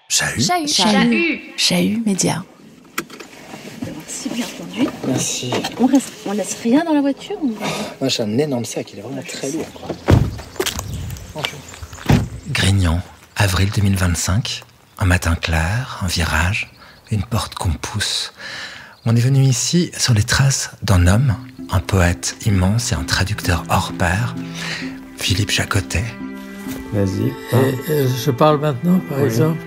Chahut Média. C'est bien entendu. Merci. On laisse rien dans la voiture Moi j'ai un énorme sac, il est vraiment très lourd. Bonjour. Grignan, avril 2025. Un matin clair, un virage, une porte qu'on pousse. On est venu ici sur les traces d'un homme, un poète immense et un traducteur hors pair, Philippe Jacotet. Vas-y. Et je parle maintenant, par exemple.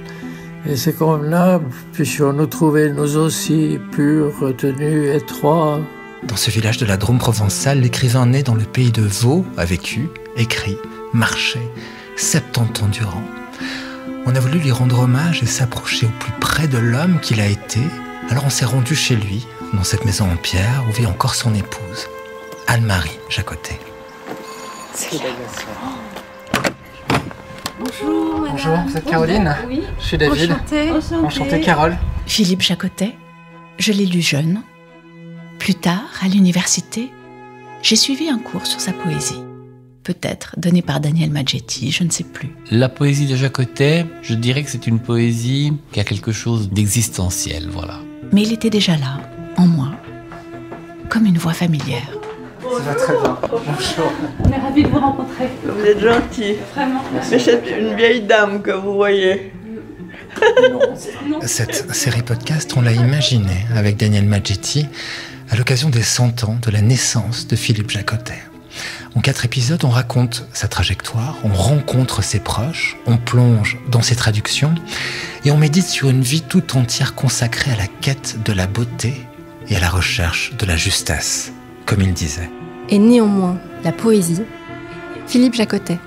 Et c'est comme là, puissions-nous trouver nous aussi purs, retenus, étroits. Dans ce village de la Drôme provençale, l'écrivain né dans le pays de Vaud a vécu, écrit, marché, 70 ans durant. On a voulu lui rendre hommage et s'approcher au plus près de l'homme qu'il a été. Alors on s'est rendu chez lui, dans cette maison en pierre où vit encore son épouse, Anne-Marie Jacotet. C'est là. Bonjour, madame. Bonjour, vous êtes Caroline ? Oui. Je suis David. Enchanté, Carole. Philippe Jacotet, je l'ai lu jeune. Plus tard, à l'université, j'ai suivi un cours sur sa poésie. Peut-être donné par Daniel Maggetti, je ne sais plus. La poésie de Jacotet, je dirais que c'est une poésie qui a quelque chose d'existentiel, voilà. Mais il était déjà là, en moi, comme une voix familière. Ça va très bien. Bonjour. On est ravis de vous rencontrer. Vous êtes gentil. Vraiment. Mais c'est une vieille dame que vous voyez. Cette série podcast, on l'a imaginée avec Daniel Maggetti à l'occasion des 100 ans de la naissance de Philippe Jacotet. En 4 épisodes, on raconte sa trajectoire, on rencontre ses proches, on plonge dans ses traductions et on médite sur une vie tout entière consacrée à la quête de la beauté et à la recherche de la justesse, comme il disait. Et néanmoins, la poésie, Philippe Jacotet.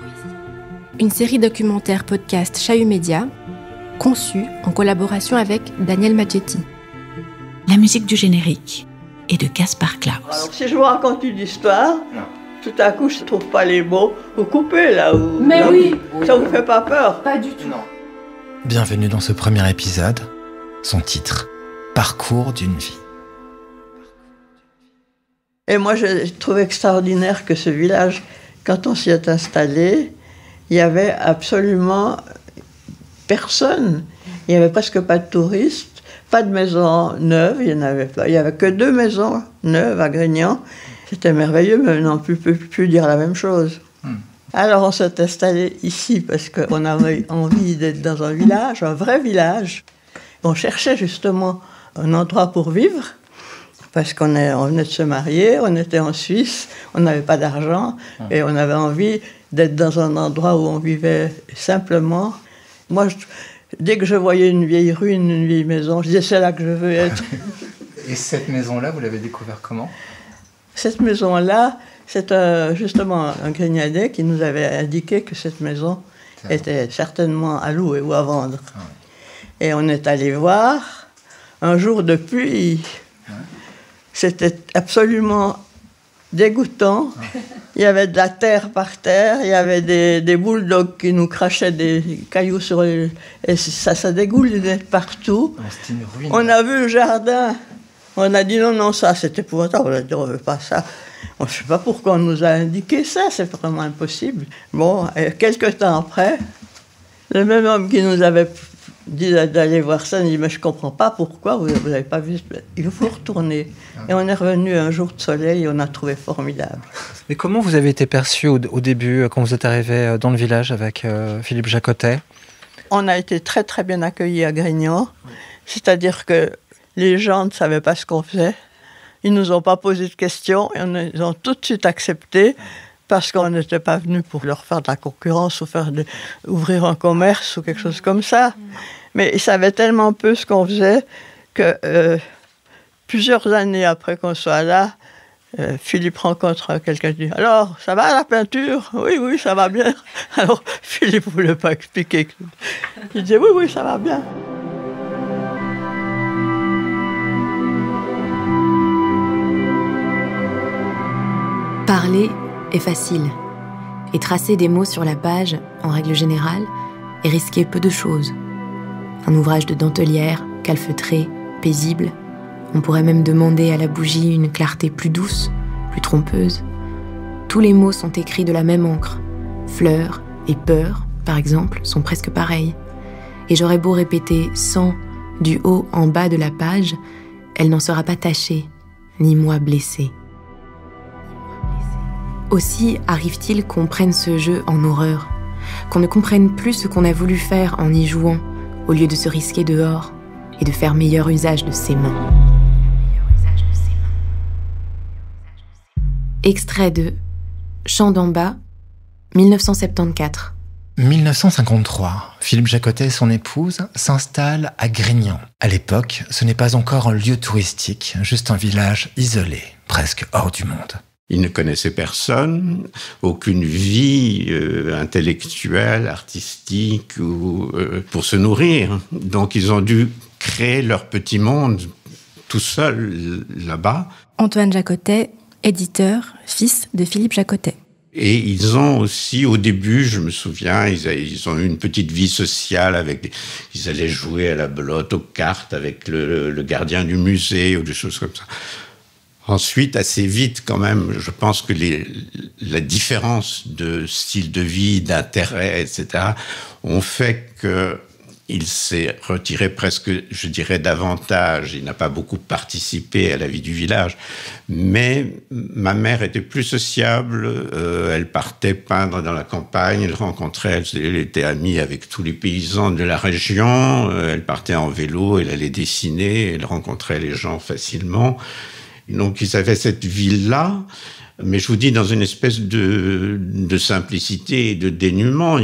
Une série documentaire podcast Chahut Média, conçue en collaboration avec Daniel Maggetti. La musique du générique est de Gaspard Klaus. Alors si je vous raconte une histoire, tout à coup je ne trouve pas les mots, vous coupez là où. Mais là, oui. Ça vous fait pas peur? Pas du tout. Non. Bienvenue dans ce premier épisode. Son titre, Parcours d'une vie. Et moi je trouve extraordinaire que ce village, quand on s'y est installé, il y avait absolument personne. Il n'y avait presque pas de touristes, pas de maisons neuves, il n'y en avait pas. Il n'y avait que 2 maisons neuves à Grignan. C'était merveilleux, mais on ne peut plus dire la même chose. Alors on s'est installé ici parce qu'on avait envie d'être dans un village, un vrai village. On cherchait justement un endroit pour vivre, parce qu'on venait de se marier, on était en Suisse, on n'avait pas d'argent, et on avait envie d'être dans un endroit où on vivait simplement. Moi, dès que je voyais une vieille ruine, une vieille maison, je disais c'est là que je veux être. Et cette maison-là, vous l'avez découvert comment ? Cette maison-là, c'est justement un Grignanais qui nous avait indiqué que cette maison était certainement à louer ou à vendre. Et on est allé voir, un jour de pluie, c'était absolument dégoûtant. Il y avait de la terre par terre, il y avait des bulldogs qui nous crachaient des cailloux sur les... Et ça dégoulinait partout. C'était une ruine. On a vu le jardin. On a dit non, ça c'est épouvantable, on a dit on ne veut pas ça. On ne sait pas pourquoi on nous a indiqué ça, c'est vraiment impossible. Bon, et quelques temps après, le même homme qui nous avait dit d'aller voir ça, il dit mais je ne comprends pas pourquoi, vous n'avez pas vu, il faut retourner. Et on est revenu un jour de soleil et on a trouvé formidable. Mais comment vous avez été perçu au début, quand vous êtes arrivé dans le village avec Philippe Jacotet ? On a été très très bien accueillis à Grignan, c'est-à-dire que les gens ne savaient pas ce qu'on faisait. Ils ne nous ont pas posé de questions et ils ont tout de suite accepté parce qu'on n'était pas venu pour leur faire de la concurrence ou ouvrir un commerce ou quelque chose comme ça. Mais ils savaient tellement peu ce qu'on faisait que plusieurs années après qu'on soit là, Philippe rencontre quelqu'un qui dit « Alors, ça va la peinture ?»« Oui, ça va bien. » Alors Philippe ne voulait pas expliquer. Il disait « Oui, ça va bien. » Parler est facile, et tracer des mots sur la page, en règle générale, est risquer peu de choses. Un ouvrage de dentelière, calfeutré, paisible, on pourrait même demander à la bougie une clarté plus douce, plus trompeuse. Tous les mots sont écrits de la même encre. Fleurs et peur, par exemple, sont presque pareils. et j'aurais beau répéter sans du haut en bas de la page, elle n'en sera pas tachée, ni moi blessée. Aussi arrive-t-il qu'on prenne ce jeu en horreur, qu'on ne comprenne plus ce qu'on a voulu faire en y jouant, au lieu de se risquer dehors et de faire meilleur usage de ses mains. Extrait de Chant d'en bas, 1974. 1953, Philippe Jacotet et son épouse s'installent à Grignan. À l'époque, ce n'est pas encore un lieu touristique, juste un village isolé, presque hors du monde. Ils ne connaissaient personne, aucune vie intellectuelle, artistique ou pour se nourrir. Donc ils ont dû créer leur petit monde tout seuls là-bas. Antoine Jacotet, éditeur, fils de Philippe Jacotet. Et ils ont aussi, au début, je me souviens, ils ont eu une petite vie sociale ils allaient jouer à la belote, aux cartes avec le gardien du musée ou des choses comme ça. Ensuite, assez vite quand même, je pense que la différence de style de vie, d'intérêt, etc., ont fait qu'il s'est retiré presque, je dirais, davantage. Il n'a pas beaucoup participé à la vie du village. Mais ma mère était plus sociable. Elle partait peindre dans la campagne. Elle était amie avec tous les paysans de la région. Elle partait en vélo, elle allait dessiner, elle rencontrait les gens facilement. Donc, ils avaient cette vie-là, mais je vous dis, dans une espèce de simplicité et de dénuement.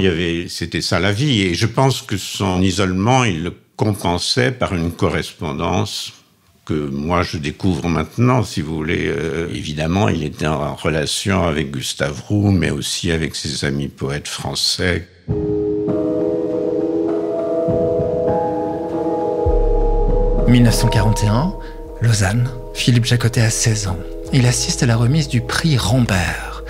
C'était ça la vie. Et je pense que son isolement, il le compensait par une correspondance que moi, je découvre maintenant, si vous voulez. Évidemment, il était en relation avec Gustave Roux, mais aussi avec ses amis poètes français. « 1941, Lausanne. Philippe Jacotet a 16 ans. Il assiste à la remise du prix Rambert.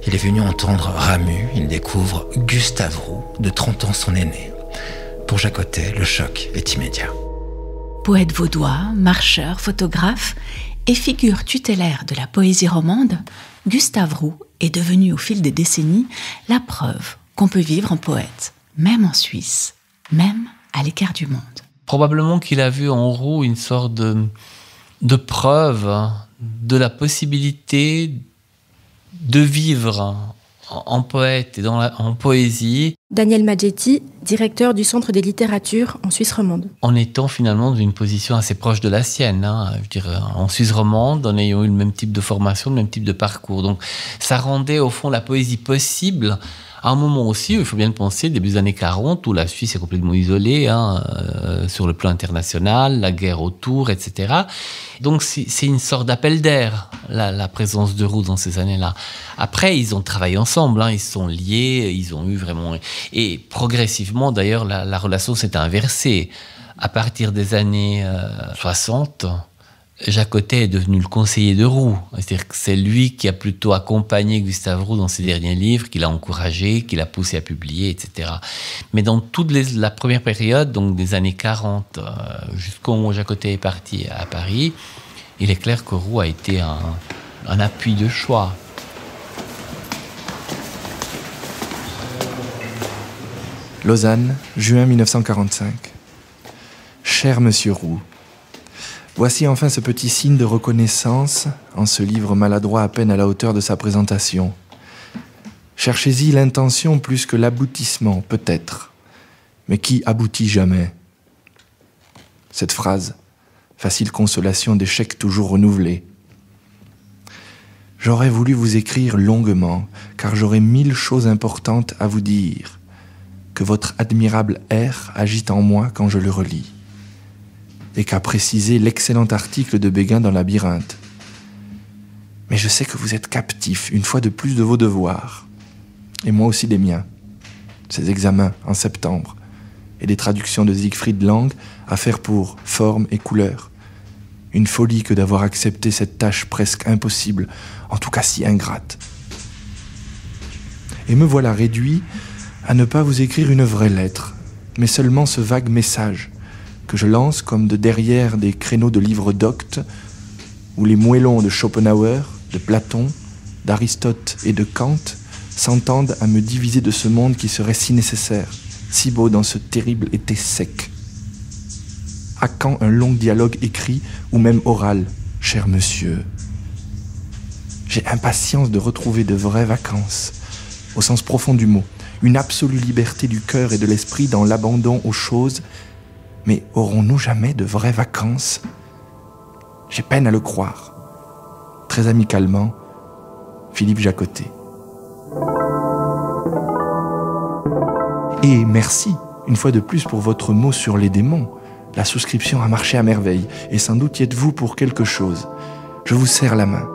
Il est venu entendre Ramu. Il découvre Gustave Roux, de 30 ans son aîné. Pour Jacotet, le choc est immédiat. Poète vaudois, marcheur, photographe et figure tutélaire de la poésie romande, Gustave Roux est devenu au fil des décennies la preuve qu'on peut vivre en poète, même en Suisse, même à l'écart du monde. Probablement qu'il a vu en Roux une sorte de preuve de la possibilité de vivre en poète et en poésie. Daniel Maggetti, directeur du Centre des littératures en Suisse romande. En étant finalement dans une position assez proche de la sienne, je veux dire, en Suisse romande, en ayant eu le même type de formation, le même type de parcours. Donc ça rendait au fond la poésie possible. À un moment aussi, il faut bien le penser, début des années 40, où la Suisse est complètement isolée sur le plan international, la guerre autour, etc. Donc c'est une sorte d'appel d'air, la présence de Roux dans ces années-là. Après, ils ont travaillé ensemble, ils se sont liés, ils ont eu vraiment... Et progressivement, d'ailleurs, la relation s'est inversée. À partir des années 60... Jacotet est devenu le conseiller de Roux. C'est-à-dire que c'est lui qui a plutôt accompagné Gustave Roux dans ses derniers livres, qui l'a encouragé, qui l'a poussé à publier, etc. Mais dans toute la première période, donc des années 40, jusqu'au moment où Jacotet est parti à Paris, il est clair que Roux a été un appui de choix. Lausanne, juin 1945. Cher Monsieur Roux, voici enfin ce petit signe de reconnaissance en ce livre maladroit à peine à la hauteur de sa présentation. Cherchez-y l'intention plus que l'aboutissement, peut-être, mais qui aboutit jamais. Cette phrase, facile consolation d'échecs toujours renouvelés. J'aurais voulu vous écrire longuement, car j'aurais 1000 choses importantes à vous dire, que votre admirable air agite en moi quand je le relis, et qu'a précisé l'excellent article de Béguin dans Labyrinthe. Mais je sais que vous êtes captif, une fois de plus, de vos devoirs, et moi aussi des miens. Ces examens en septembre, et des traductions de Siegfried Lang à faire pour forme et couleur. Une folie que d'avoir accepté cette tâche presque impossible, en tout cas si ingrate. Et me voilà réduit à ne pas vous écrire une vraie lettre, mais seulement ce vague message que je lance comme de derrière des créneaux de livres doctes où les moellons de Schopenhauer, de Platon, d'Aristote et de Kant s'entendent à me diviser de ce monde qui serait si nécessaire, si beau dans ce terrible été sec. À quand un long dialogue écrit ou même oral, cher monsieur? J'ai impatience de retrouver de vraies vacances, au sens profond du mot, une absolue liberté du cœur et de l'esprit dans l'abandon aux choses. Mais aurons-nous jamais de vraies vacances? J'ai peine à le croire. Très amicalement, Philippe Jacotet. Et merci, une fois de plus, pour votre mot sur les démons. La souscription a marché à merveille, et sans doute y êtes-vous pour quelque chose. Je vous serre la main.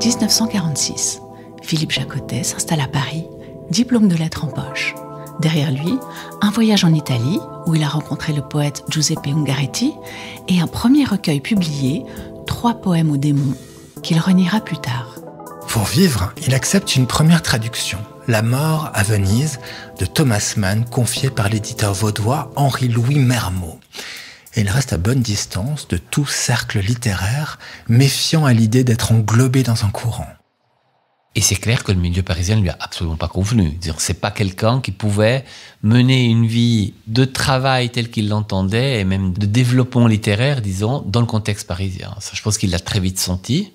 1946. Philippe Jacotet s'installe à Paris, diplôme de lettres en poche. Derrière lui, un voyage en Italie, où il a rencontré le poète Giuseppe Ungaretti, et un premier recueil publié, 3 poèmes aux démons, qu'il reniera plus tard. Pour vivre, il accepte une première traduction, La mort à Venise, de Thomas Mann, confiée par l'éditeur vaudois Henri-Louis Mermot. Et il reste à bonne distance de tout cercle littéraire, méfiant à l'idée d'être englobé dans un courant. Et c'est clair que le milieu parisien ne lui a absolument pas convenu. C'est pas quelqu'un qui pouvait mener une vie de travail telle qu'il l'entendait et même de développement littéraire, disons, dans le contexte parisien. Ça, je pense qu'il l'a très vite senti.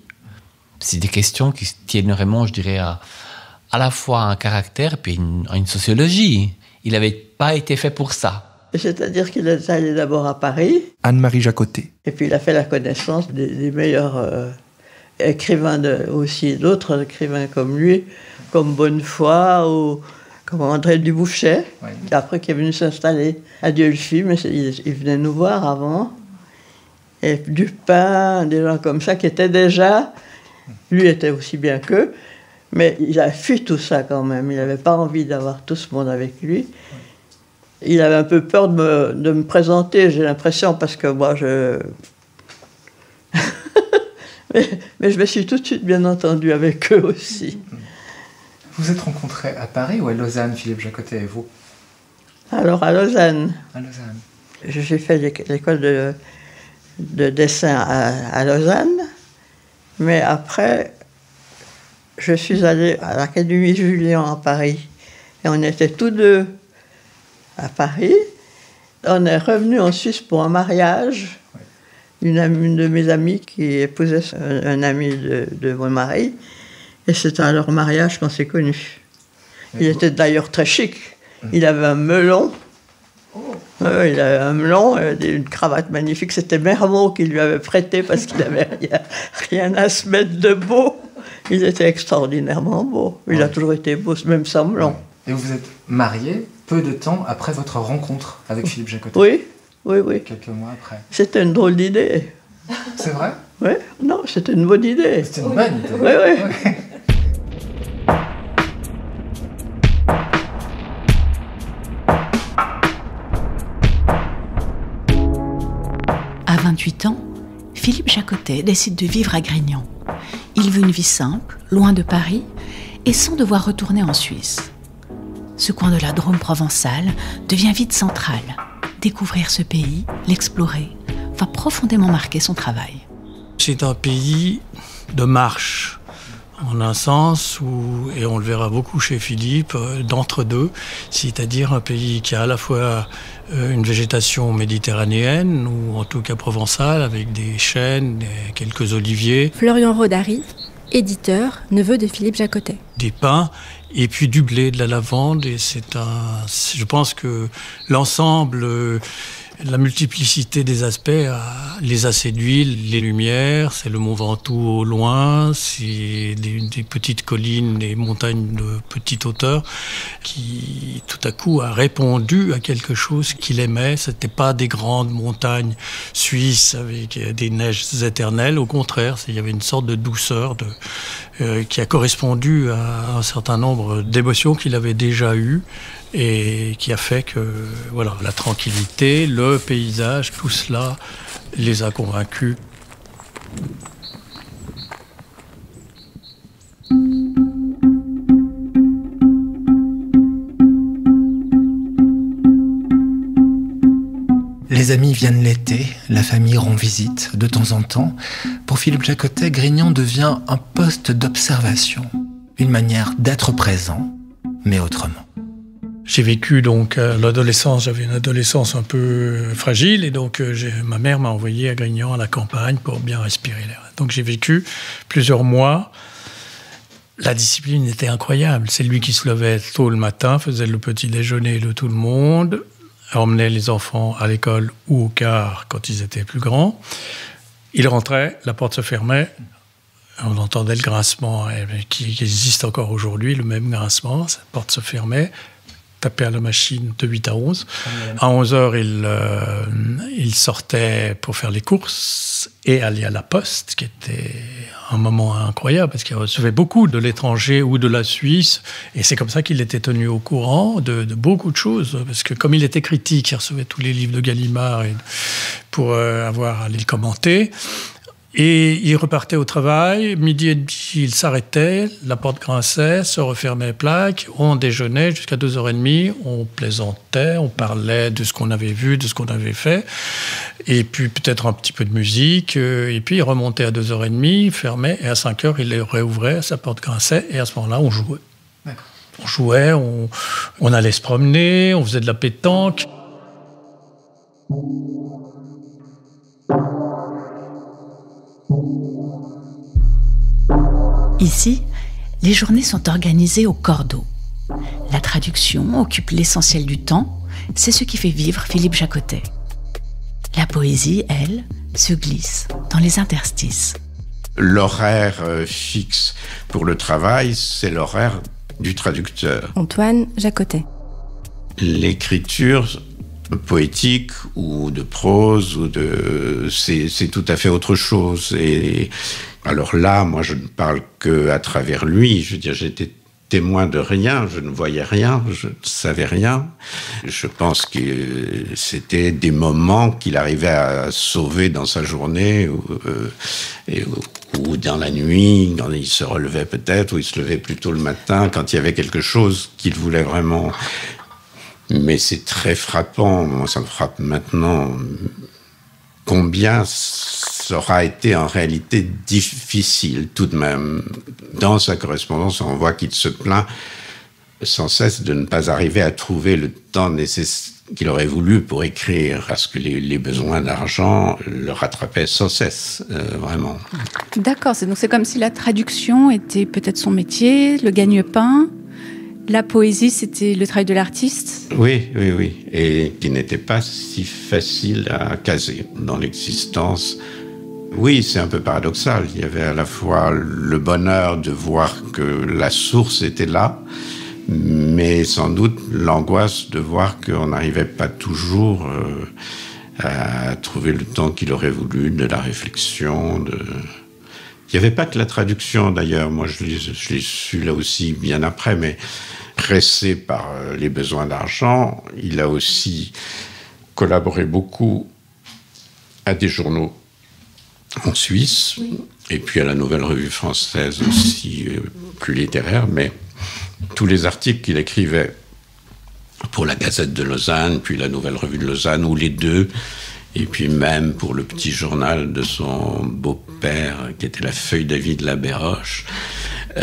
C'est des questions qui tiennent vraiment, je dirais, à la fois un caractère et puis à une sociologie. Il n'avait pas été fait pour ça. C'est-à-dire qu'il est allé d'abord à Paris. Anne-Marie Jacotet. Et puis il a fait la connaissance des meilleurs écrivains, aussi d'autres écrivains comme lui, comme Bonnefoy ou comme André Dubouchet, ouais. Après qui est venu s'installer à Dieulefit, mais il venait nous voir avant. Et Dupin, des gens comme ça qui étaient déjà... Lui était aussi bien qu'eux, mais il a fui tout ça quand même. Il n'avait pas envie d'avoir tout ce monde avec lui. Il avait un peu peur de me présenter, j'ai l'impression, parce que moi, mais je me suis tout de suite bien entendu avec eux aussi. Vous êtes rencontrés à Paris ou à Lausanne, Philippe Jacotet et vous? Alors, à Lausanne. À Lausanne. J'ai fait l'école de dessin à Lausanne, mais après, je suis allée à l'Académie Julian à Paris. Et on était tous deux à Paris. On est revenu en Suisse pour un mariage. Une de mes amies qui épousait un ami de mon mari. Et c'était à leur mariage qu'on s'est connus. Il était d'ailleurs très chic. Il avait un melon. Il avait un melon, une cravate magnifique. C'était Mermot qui lui avait prêté parce qu'il n'avait rien à se mettre de beau. Il était extraordinairement beau. Il a toujours été beau, même sans melon. Et vous êtes mariés peu de temps après votre rencontre avec Philippe Jacotet? Oui, oui, oui. Quelques mois après. C'était une drôle d'idée. C'est vrai? Oui, non, c'était une bonne idée. C'était une bonne idée. Oui, oui. Oui. À 28 ans, Philippe Jacotet décide de vivre à Grignan. Il veut une vie simple, loin de Paris, et sans devoir retourner en Suisse. Ce coin de la Drôme provençale devient vite central. Découvrir ce pays, l'explorer, va profondément marquer son travail. C'est un pays de marche, en un sens où, et on le verra beaucoup chez Philippe, d'entre-deux, c'est-à-dire un pays qui a à la fois une végétation méditerranéenne, ou en tout cas provençale, avec des chênes, quelques oliviers. Florian Rodari, éditeur, neveu de Philippe Jacotet. Des pins, et puis du blé, de la lavande, et je pense que l'ensemble... La multiplicité des aspects les a séduits, les lumières, c'est le Mont Ventoux au loin, c'est des petites collines, des montagnes de petite hauteur qui tout à coup a répondu à quelque chose qu'il aimait. C'était pas des grandes montagnes suisses avec des neiges éternelles, au contraire, il y avait une sorte de douceur qui a correspondu à un certain nombre d'émotions qu'il avait déjà eues. Et qui a fait que voilà, la tranquillité, le paysage, tout cela les a convaincus. Les amis viennent l'été, la famille rend visite de temps en temps. Pour Philippe Jacotet, Grignan devient un poste d'observation, une manière d'être présent, mais autrement. J'ai vécu donc l'adolescence, j'avais une adolescence un peu fragile et donc ma mère m'a envoyé à Grignan, à la campagne, pour bien respirer l'air. Donc j'ai vécu plusieurs mois. La discipline était incroyable. C'est lui qui se levait tôt le matin, faisait le petit déjeuner de tout le monde, emmenait les enfants à l'école ou au car quand ils étaient plus grands. Il rentrait, la porte se fermait, on entendait le grincement qui existe encore aujourd'hui, le même grincement, cette porte se fermait, tapait à la machine de 8 à 11. À 11h, il sortait pour faire les courses et aller à la poste, qui était un moment incroyable, parce qu'il recevait beaucoup de l'étranger ou de la Suisse, et c'est comme ça qu'il était tenu au courant de beaucoup de choses, parce que comme il était critique, il recevait tous les livres de Gallimard pour avoir à les commenter. Et il repartait au travail, midi et demi, il s'arrêtait, la porte grinçait, se refermait plaque, on déjeunait jusqu'à 2h30, on plaisantait, on parlait de ce qu'on avait vu, de ce qu'on avait fait, et puis peut-être un petit peu de musique, et puis il remontait à 2h30, il fermait, et à 5h, il les réouvrait, sa porte grinçait, et à ce moment-là, on jouait. D'accord. On jouait, on allait se promener, on faisait de la pétanque. Ici, les journées sont organisées au cordeau. La traduction occupe l'essentiel du temps, c'est ce qui fait vivre Philippe Jacotet. La poésie, elle, se glisse dans les interstices. L'horaire fixe pour le travail, c'est l'horaire du traducteur. Antoine Jacotet. L'écriture poétique ou de prose c'est tout à fait autre chose. Et alors là, moi, je ne parle qu'à travers lui. Je veux dire, j'étais témoin de rien, je ne voyais rien, je ne savais rien. Je pense que c'était des moments qu'il arrivait à sauver dans sa journée ou dans la nuit, quand il se relevait peut-être, ou il se levait plus tôt le matin, quand il y avait quelque chose qu'il voulait vraiment. Mais c'est très frappant, moi ça me frappe maintenant, combien ça aura été en réalité difficile tout de même. Dans sa correspondance, on voit qu'il se plaint sans cesse de ne pas arriver à trouver le temps nécessaire qu'il aurait voulu pour écrire, parce que les besoins d'argent le rattrapaient sans cesse, vraiment. D'accord, donc c'est comme si la traduction était peut-être son métier, le gagne-pain. La poésie, c'était le travail de l'artiste ? Oui. Et qui n'était pas si facile à caser dans l'existence. Oui, c'est un peu paradoxal. Il y avait à la fois le bonheur de voir que la source était là, mais sans doute l'angoisse de voir qu'on n'arrivait pas toujours à trouver le temps qu'il aurait voulu, de la réflexion, Il n'y avait pas que la traduction, d'ailleurs. Moi, je l'ai su là aussi bien après, mais pressé par les besoins d'argent, il a aussi collaboré beaucoup à des journaux en Suisse, et puis à la Nouvelle Revue Française aussi, plus littéraire, mais tous les articles qu'il écrivait pour la Gazette de Lausanne, puis la Nouvelle Revue de Lausanne, ou les deux, et puis même pour le petit journal de son beau-père, qui était la Feuille d'avis de la Béroche. La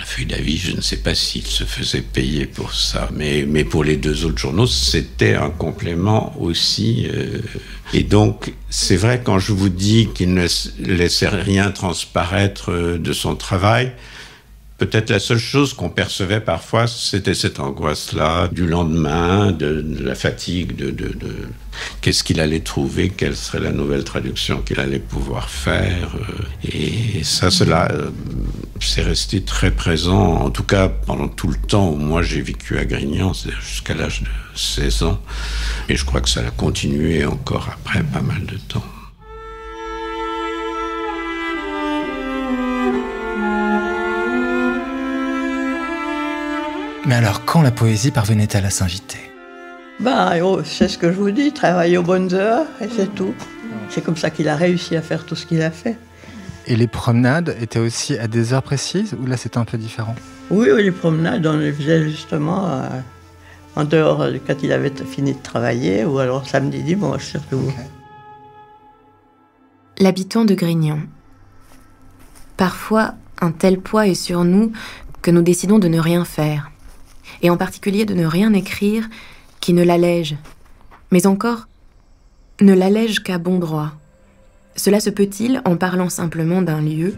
Feuille d'avis, je ne sais pas s'il se faisait payer pour ça, mais pour les deux autres journaux, c'était un complément aussi. Et donc, c'est vrai, quand je vous dis qu'il ne laissait rien transparaître de son travail, peut-être la seule chose qu'on percevait parfois, c'était cette angoisse-là du lendemain, de la fatigue, de qu'est-ce qu'il allait trouver, quelle serait la nouvelle traduction qu'il allait pouvoir faire. Et ça, cela, c'est resté très présent, en tout cas pendant tout le temps où moi j'ai vécu à Grignan, c'est-à-dire jusqu'à l'âge de 16 ans. Et je crois que ça a continué encore après pas mal de temps. Mais alors, quand la poésie parvenait-elle à s'inviter ? C'est ce que je vous dis, travailler aux bonnes heures, et c'est tout. C'est comme ça qu'il a réussi à faire tout ce qu'il a fait. Et les promenades étaient aussi à des heures précises, ou là c'était un peu différent ? Oui, les promenades, on les faisait justement en dehors, quand il avait fini de travailler, ou alors samedi, dimanche surtout. Okay. L'habitant de Grignan. Parfois, un tel poids est sur nous que nous décidons de ne rien faire, et en particulier de ne rien écrire qui ne l'allège, mais encore ne l'allège qu'à bon droit. Cela se peut-il en parlant simplement d'un lieu ?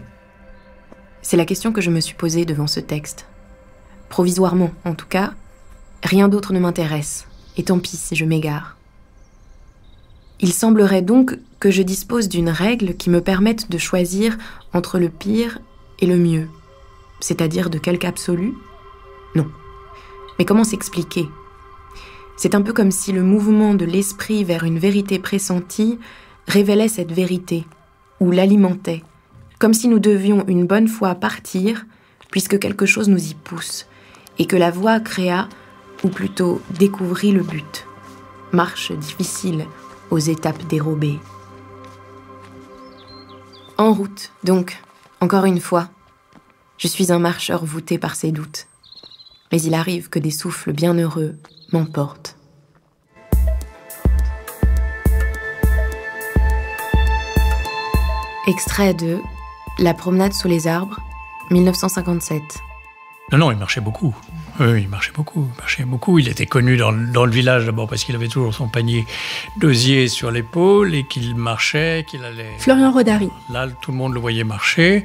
C'est la question que je me suis posée devant ce texte. Provisoirement, en tout cas, rien d'autre ne m'intéresse, et tant pis si je m'égare. Il semblerait donc que je dispose d'une règle qui me permette de choisir entre le pire et le mieux, c'est-à-dire de quelque absolu ? Non. Mais comment s'expliquer ? C'est un peu comme si le mouvement de l'esprit vers une vérité pressentie révélait cette vérité, ou l'alimentait, comme si nous devions une bonne fois partir, puisque quelque chose nous y pousse, et que la voie créa, ou plutôt découvrit le but. Marche difficile, aux étapes dérobées. En route, donc, encore une fois, je suis un marcheur voûté par ses doutes. Mais il arrive que des souffles bienheureux m'emportent. Extrait de La promenade sous les arbres, 1957. Non, il marchait beaucoup. Oui, il marchait beaucoup. Il était connu dans le village d'abord parce qu'il avait toujours son panier d'osier sur l'épaule et qu'il marchait, qu'il allait... Florian Rodari. Là, tout le monde le voyait marcher.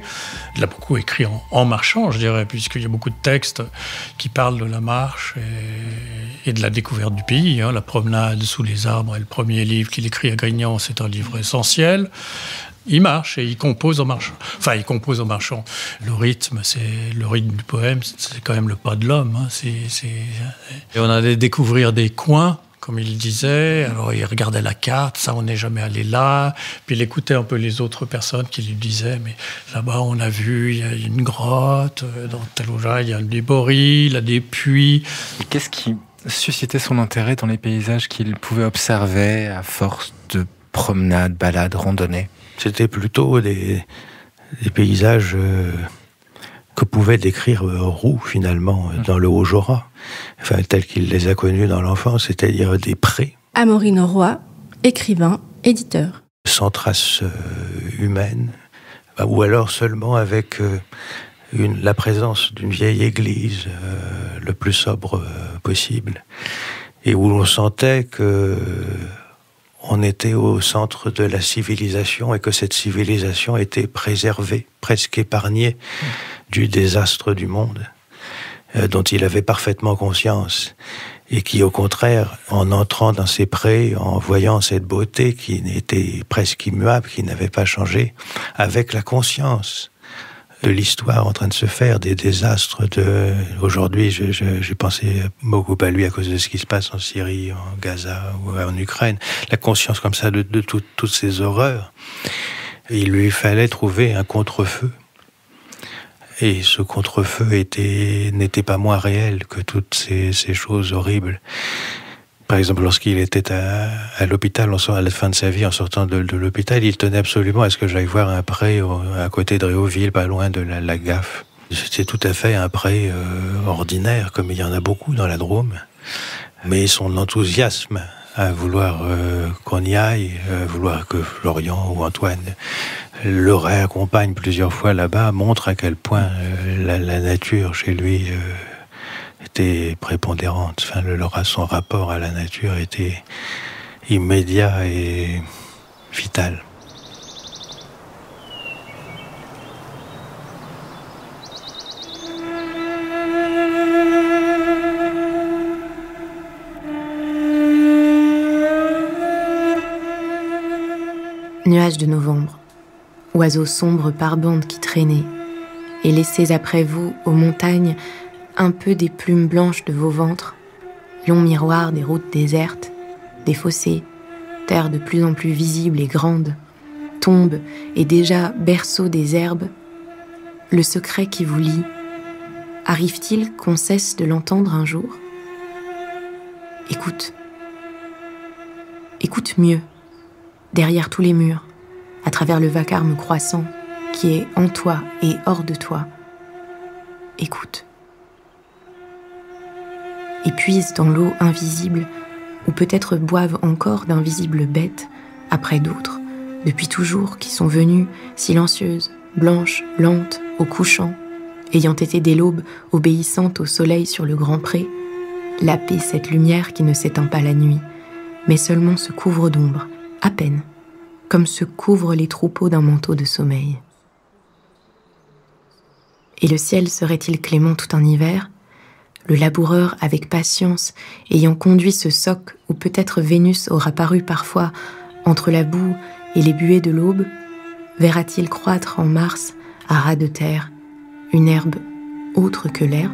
Il a beaucoup écrit en marchant, je dirais, puisqu'il y a beaucoup de textes qui parlent de la marche et de la découverte du pays. La promenade sous les arbres est le premier livre qu'il écrit à Grignan, c'est un livre essentiel. Il marche et il compose en marchant. Enfin, il compose en marchant. Le rythme du poème, c'est quand même le pas de l'homme. Et on allait découvrir des coins, comme il disait. Alors, il regardait la carte, ça, on n'est jamais allé là. Puis, il écoutait un peu les autres personnes qui lui disaient, mais là-bas, on a vu, il y a une grotte, dans tel ou là, il y a des boris, il y a des puits. Qu'est-ce qui suscitait son intérêt dans les paysages qu'il pouvait observer à force de promenades, balades, randonnées ? C'était plutôt des paysages que pouvait décrire Roux, finalement, dans le Haut-Jura, tels qu'il les a connus dans l'enfance, c'est-à-dire des prés. Amaury Roy, écrivain, éditeur. Sans trace humaine, ou alors seulement avec la présence d'une vieille église, le plus sobre possible, et où l'on sentait que... on était au centre de la civilisation et que cette civilisation était préservée, presque épargnée du désastre du monde, dont il avait parfaitement conscience. Et qui, au contraire, en entrant dans ces prés, en voyant cette beauté qui était presque immuable, qui n'avait pas changé, avec la conscience de l'histoire en train de se faire, des désastres de... Aujourd'hui, j'ai pensé beaucoup à lui à cause de ce qui se passe en Syrie, en Gaza ou en Ukraine. La conscience comme ça de toutes ces horreurs. Il lui fallait trouver un contre-feu. Et ce contre-feu n'était pas moins réel que toutes ces choses horribles. Par exemple, lorsqu'il était à l'hôpital, à la fin de sa vie, en sortant de l'hôpital, il tenait absolument à ce que j'aille voir un pré à côté de Réauville, pas loin de la Gaffe. C'était tout à fait un pré ordinaire, comme il y en a beaucoup dans la Drôme. Mais son enthousiasme à vouloir qu'on y aille, vouloir que Florian ou Antoine le réaccompagnent plusieurs fois là-bas, montre à quel point la nature chez lui... était prépondérante. Son rapport à la nature était immédiat et vital. Nuages de novembre, oiseaux sombres par bandes qui traînaient, et laissez après vous, aux montagnes, un peu des plumes blanches de vos ventres, longs miroirs des routes désertes, des fossés, terre de plus en plus visible et grande, tombe et déjà berceau des herbes, le secret qui vous lie, arrive-t-il qu'on cesse de l'entendre un jour ? Écoute. Écoute mieux, derrière tous les murs, à travers le vacarme croissant qui est en toi et hors de toi. Écoute. Et puisent dans l'eau invisible, ou peut-être boivent encore d'invisibles bêtes, après d'autres, depuis toujours, qui sont venues, silencieuses, blanches, lentes, au couchant, ayant été dès l'aube obéissante au soleil sur le grand pré, la paix, cette lumière qui ne s'éteint pas la nuit, mais seulement se couvre d'ombre, à peine, comme se couvrent les troupeaux d'un manteau de sommeil. Et le ciel serait-il clément tout un hiver ? Le laboureur, avec patience, ayant conduit ce soc où peut-être Vénus aura paru parfois entre la boue et les buées de l'aube, verra-t-il croître en mars, à ras de terre, une herbe autre que l'herbe ?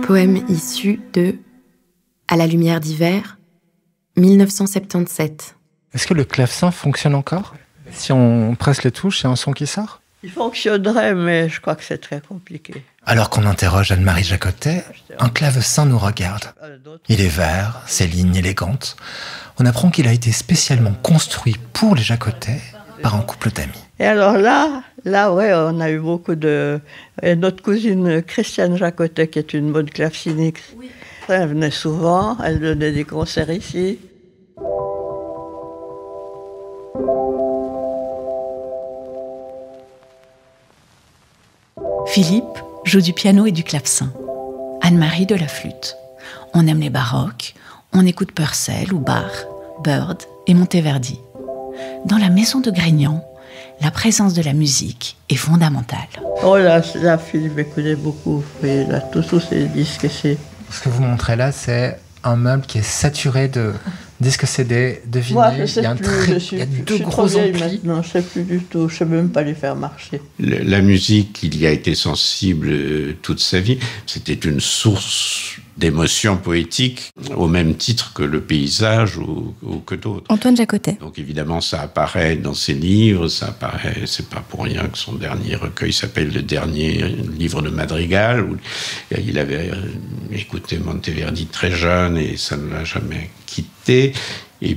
Poème issu de À la lumière d'hiver, 1977. Est-ce que le clavecin fonctionne encore ? Si on presse les touches, c'est un son qui sort ? Il fonctionnerait, mais je crois que c'est très compliqué. Alors qu'on interroge Anne-Marie Jacotet, un clavecin nous regarde. Il est vert, ses lignes élégantes. On apprend qu'il a été spécialement construit pour les Jacotet par un couple d'amis. Et alors là, ouais, on a eu beaucoup de... Et notre cousine Christiane Jacotet, qui est une bonne claveciniste, elle venait souvent, elle donnait des concerts ici. Philippe joue du piano et du clavecin. Anne-Marie de la flûte. On aime les baroques, on écoute Purcell ou Bach, Bird et Monteverdi. Dans la maison de Grignan, la présence de la musique est fondamentale. Oh là, Philippe écoutait beaucoup, et là, tous ces disques. Ce que vous montrez là, c'est un meuble qui est saturé de disques CD, de vinyle. Moi, je sais il y a deux gros amplis. Maintenant, je ne sais plus du tout, je ne sais même pas les faire marcher. La musique, il y a été sensible toute sa vie. C'était une source d'émotions poétiques, au même titre que le paysage ou que d'autres. Antoine Jacotet. Donc évidemment, ça apparaît dans ses livres, ça apparaît, c'est pas pour rien que son dernier recueil s'appelle Le dernier livre de Madrigal, où il avait écouté Monteverdi très jeune et ça ne l'a jamais quitté.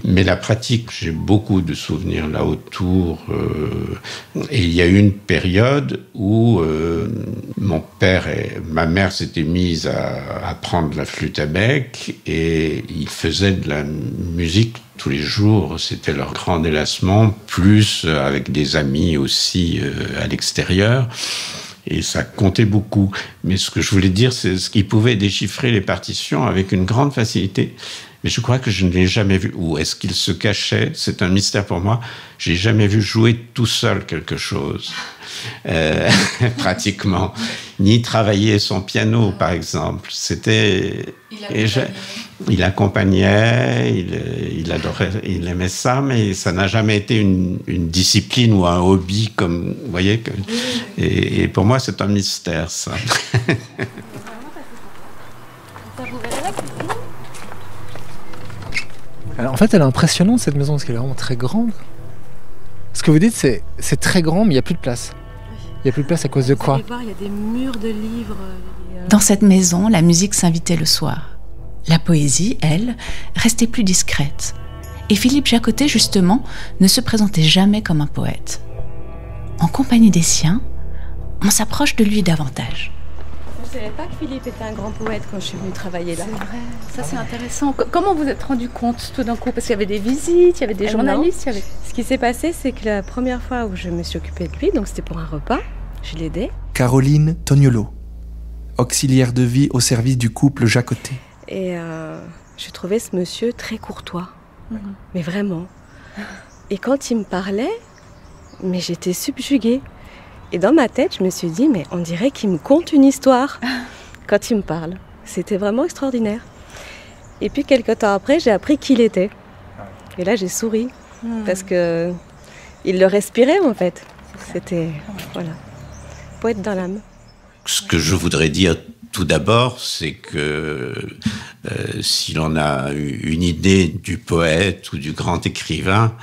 Mais la pratique, j'ai beaucoup de souvenirs là autour. Et il y a eu une période où mon père et ma mère s'étaient mis à apprendre la flûte à bec et ils faisaient de la musique tous les jours. C'était leur grand délassement, plus avec des amis aussi à l'extérieur. Et ça comptait beaucoup. Mais ce que je voulais dire, c'est qu'ils pouvaient déchiffrer les partitions avec une grande facilité. Mais je crois que je ne l'ai jamais vu. Où est-ce qu'il se cachait ? C'est un mystère pour moi. J'ai jamais vu jouer tout seul quelque chose, pratiquement. Ni travailler son piano, par exemple. C'était... Il accompagnait, il adorait, il aimait ça, mais ça n'a jamais été une discipline ou un hobby, comme vous voyez. Et pour moi, c'est un mystère, ça. Alors, en fait, elle est impressionnante, cette maison, parce qu'elle est vraiment très grande. Ce que vous dites, c'est très grand, mais il n'y a plus de place. Il n'y a plus de place à cause de quoi ? Vous allez voir, il y a des murs de livres. Dans cette maison, la musique s'invitait le soir. La poésie, elle, restait plus discrète. Et Philippe Jacotet, justement, ne se présentait jamais comme un poète. En compagnie des siens, on s'approche de lui davantage. Je ne savais pas que Philippe était un grand poète quand je suis venue travailler là. C'est vrai, ça c'est intéressant. Comment vous êtes rendu compte tout d'un coup ? Parce qu'il y avait des visites, il y avait des journalistes. Il y avait... Ce qui s'est passé, c'est que la première fois où je me suis occupée de lui, donc c'était pour un repas, je l'aidais. Caroline Tognolo, auxiliaire de vie au service du couple Jacotet. Et je trouvais ce monsieur très courtois, mais vraiment. Et quand il me parlait, mais j'étais subjuguée. Et dans ma tête, je me suis dit, mais on dirait qu'il me conte une histoire quand il me parle. C'était vraiment extraordinaire. Et puis, quelques temps après, j'ai appris qui il était. Et là, j'ai souri, parce que il le respirait, en fait. C'était, voilà, poète dans l'âme. Ce que je voudrais dire tout d'abord, c'est que si l'on a une idée du poète ou du grand écrivain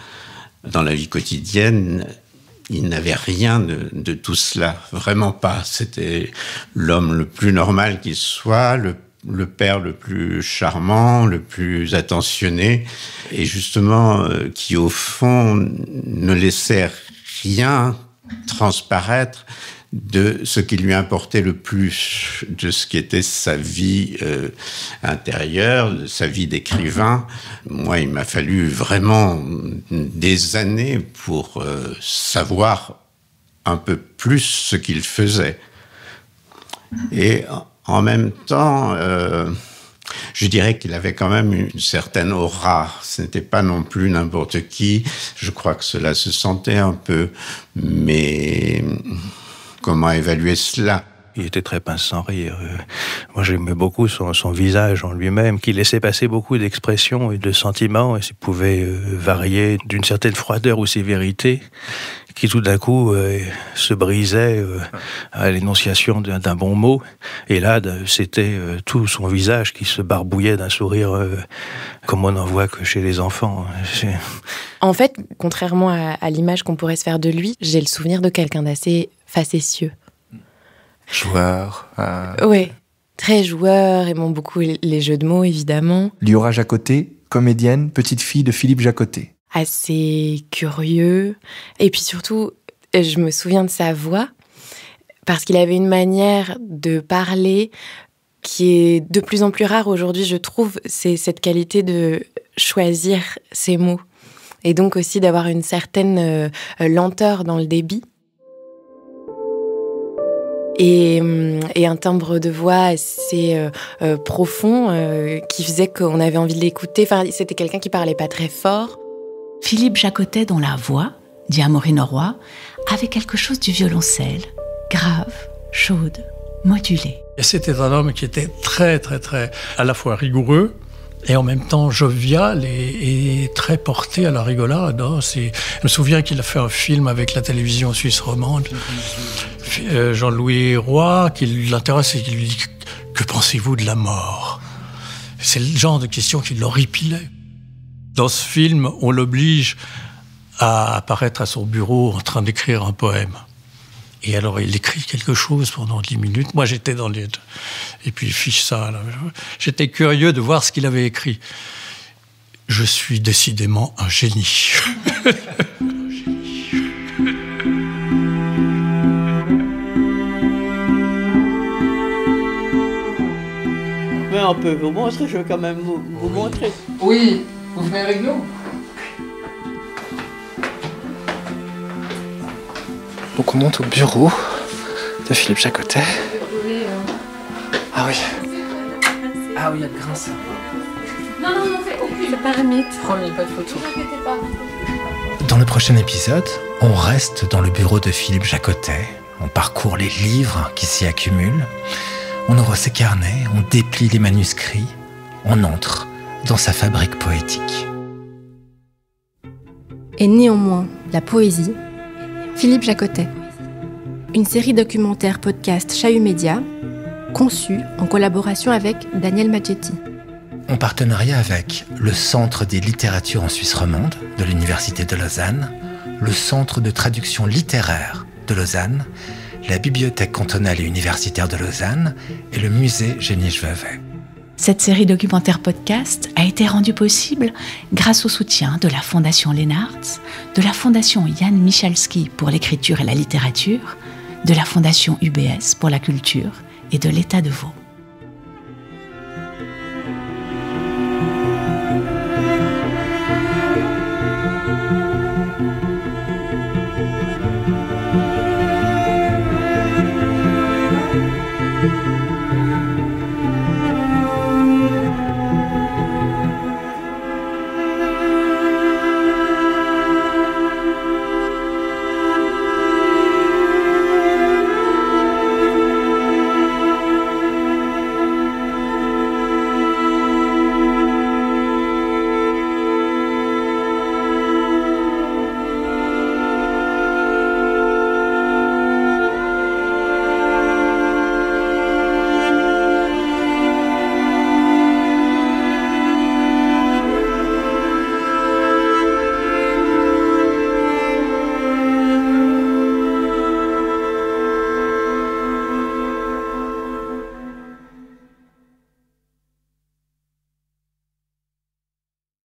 dans la vie quotidienne, il n'avait rien de tout cela, vraiment pas. C'était l'homme le plus normal qu'il soit, le père le plus charmant, le plus attentionné, et justement qui au fond ne laissait rien transparaître de ce qui lui importait le plus, de ce qui était sa vie intérieure, de sa vie d'écrivain. Moi, il m'a fallu vraiment des années pour savoir un peu plus ce qu'il faisait. Et en même temps, je dirais qu'il avait quand même une certaine aura. Ce n'était pas non plus n'importe qui. Je crois que cela se sentait un peu. Mais comment évaluer cela ? Il était très pince sans rire. Moi, j'aimais beaucoup son visage en lui-même, qui laissait passer beaucoup d'expressions et de sentiments, et ça pouvait varier d'une certaine froideur ou sévérité, qui tout d'un coup se brisait à l'énonciation d'un bon mot. Et là, c'était tout son visage qui se barbouillait d'un sourire comme on n'en voit que chez les enfants. En fait, contrairement à l'image qu'on pourrait se faire de lui, j'ai le souvenir de quelqu'un d'assez facétieux. Joueur. Oui, très joueur, aimant beaucoup les jeux de mots, évidemment. Liora Jacotet, comédienne, petite fille de Philippe Jacotet. Assez curieux. Et puis surtout, je me souviens de sa voix, parce qu'il avait une manière de parler qui est de plus en plus rare aujourd'hui, je trouve. C'est cette qualité de choisir ses mots. Et donc aussi d'avoir une certaine lenteur dans le débit. Et un timbre de voix assez profond qui faisait qu'on avait envie de l'écouter. Enfin, c'était quelqu'un qui parlait pas très fort. Philippe Jacotet, dont la voix, dit Amaury Roy, avait quelque chose du violoncelle, grave, chaude, modulée. Et c'était un homme qui était très, très, très, à la fois rigoureux et en même temps jovial et très porté à la rigolade. Hein. Je me souviens qu'il a fait un film avec la télévision suisse romande. Jean-Louis Roy, qui l'intéresse et qui lui dit « Que pensez-vous de la mort ?» C'est le genre de question qui l'horripilait. Dans ce film, on l'oblige à apparaître à son bureau en train d'écrire un poème. Et alors, il écrit quelque chose pendant 10 minutes. Moi, j'étais dans les... Et puis, il fiche ça. Là. J'étais curieux de voir ce qu'il avait écrit. Je suis décidément un génie. Mais on peut vous montrer, je veux quand même vous montrer. Oui, vous venez avec nous. Donc on monte au bureau de Philippe Jacotet. Ah oui. Ah oui, il y a le grince. Non, c'est pas un mythe. Promis, pas de photo. Ne vous inquiétez pas. Dans le prochain épisode, on reste dans le bureau de Philippe Jacotet. On parcourt les livres qui s'y accumulent. On ouvre ses carnets, on déplie les manuscrits. On entre dans sa fabrique poétique. Et néanmoins, la poésie, Philippe Jacotet. Une série documentaire podcast Chahut Média, conçue en collaboration avec Daniel Maggetti. En partenariat avec le Centre des littératures en Suisse romande de l'Université de Lausanne, le Centre de traduction littéraire de Lausanne, la Bibliothèque cantonale et universitaire de Lausanne et le musée Géniche-Vevey. Cette série documentaire podcast a été rendue possible grâce au soutien de la Fondation Lennartz, de la Fondation Jan Michalski pour l'écriture et la littérature, de la Fondation UBS pour la culture et de l'État de Vaud. Thank you.